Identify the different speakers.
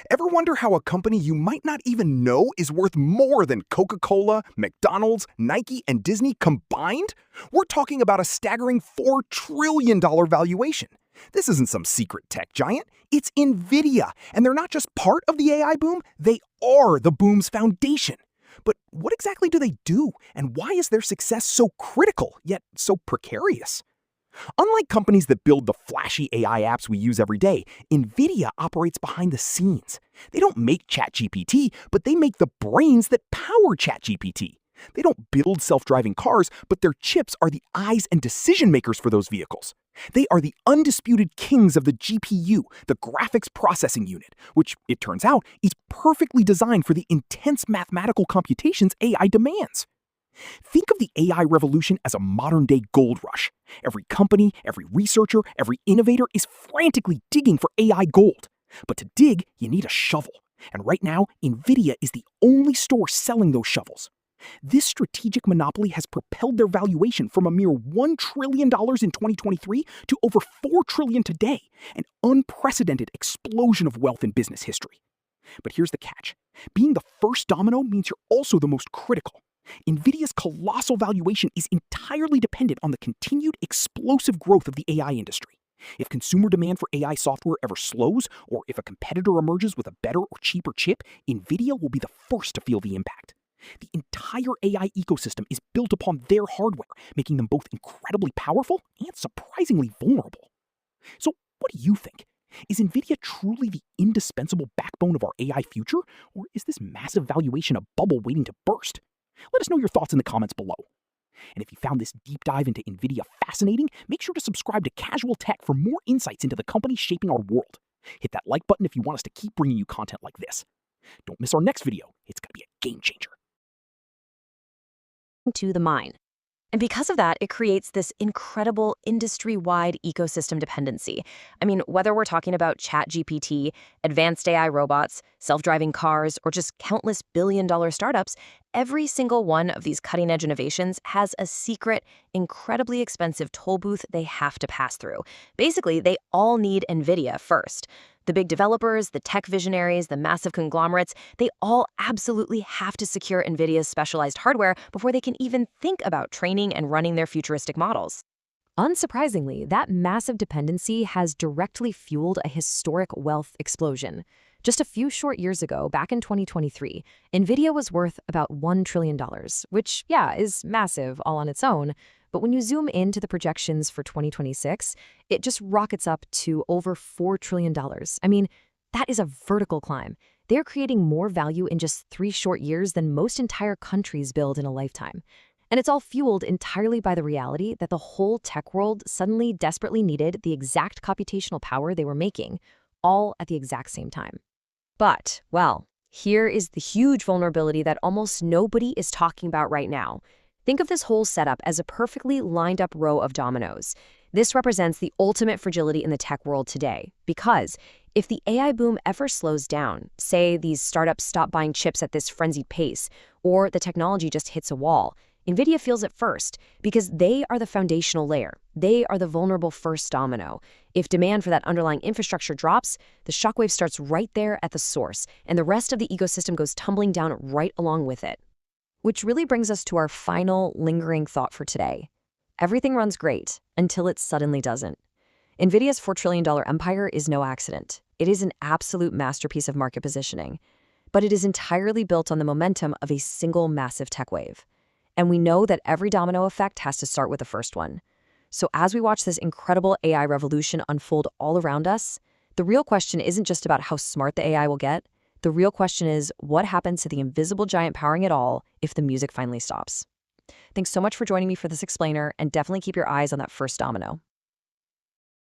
Speaker 1: Ever wonder how a company you might not even know is worth more than Coca-Cola, McDonald's, Nike, and Disney combined? We're talking about a staggering $4 trillion valuation. This isn't some secret tech giant, it's Nvidia, and they're not just part of the AI boom, they are the boom's foundation. But what exactly do they do, and why is their success so critical, yet so precarious? Unlike companies that build the flashy AI apps we use every day, Nvidia operates behind the scenes. They don't make ChatGPT, but they make the brains that power ChatGPT. They don't build self-driving cars, but their chips are the eyes and decision makers for those vehicles. They are the undisputed kings of the GPU, the graphics processing unit, which, it turns out, is perfectly designed for the intense mathematical computations AI demands. Think of the AI revolution as a modern-day gold rush. Every company, every researcher, every innovator is frantically digging for AI gold. But to dig, you need a shovel. And right now, Nvidia is the only store selling those shovels. This strategic monopoly has propelled their valuation from a mere $1 trillion in 2023 to over $4 trillion today, an unprecedented explosion of wealth in business history. But here's the catch. Being the first domino means you're also the most critical. Nvidia's colossal valuation is entirely dependent on the continued explosive growth of the AI industry. If consumer demand for AI software ever slows, or if a competitor emerges with a better or cheaper chip, Nvidia will be the first to feel the impact. The entire AI ecosystem is built upon their hardware, making them both incredibly powerful and surprisingly vulnerable. So, what do you think? Is Nvidia truly the indispensable backbone of our AI future, or is this massive valuation a bubble waiting to burst? Let us know your thoughts in the comments below. And if you found this deep dive into Nvidia fascinating, make sure to subscribe to Casual Tech for more insights into the companies shaping our world. Hit that like button if you want us to keep bringing you content like this. Don't miss our next video. It's going to be a game changer.
Speaker 2: To the mine. And because of that, it creates this incredible industry-wide ecosystem dependency. I mean, whether we're talking about ChatGPT, advanced AI robots, self-driving cars, or just countless billion-dollar startups, every single one of these cutting-edge innovations has a secret, incredibly expensive toll booth they have to pass through. Basically, they all need Nvidia first. The big developers, the tech visionaries, the massive conglomerates, they all absolutely have to secure Nvidia's specialized hardware before they can even think about training and running their futuristic models. Unsurprisingly, that massive dependency has directly fueled a historic wealth explosion. Just a few short years ago, back in 2023, Nvidia was worth about $1 trillion, which, yeah, is massive all on its own. But when you zoom into the projections for 2026, it just rockets up to over $4 trillion. I mean, that is a vertical climb. They're creating more value in just 3 short years than most entire countries build in a lifetime. And it's all fueled entirely by the reality that the whole tech world suddenly desperately needed the exact computational power they were making, all at the exact same time. But, well, here is the huge vulnerability that almost nobody is talking about right now. Think of this whole setup as a perfectly lined up row of dominoes. This represents the ultimate fragility in the tech world today, because if the AI boom ever slows down, say these startups stop buying chips at this frenzied pace, or the technology just hits a wall, Nvidia feels it first, because they are the foundational layer. They are the vulnerable first domino. If demand for that underlying infrastructure drops, the shockwave starts right there at the source, and the rest of the ecosystem goes tumbling down right along with it. Which really brings us to our final lingering thought for today. Everything runs great until it suddenly doesn't. Nvidia's $4 trillion empire is no accident. It is an absolute masterpiece of market positioning. But it is entirely built on the momentum of a single massive tech wave. And we know that every domino effect has to start with the first one. So as we watch this incredible AI revolution unfold all around us, the real question isn't just about how smart the AI will get. The real question is, what happens to the invisible giant powering it all if the music finally stops? Thanks so much for joining me for this explainer, and definitely keep your eyes on that first domino.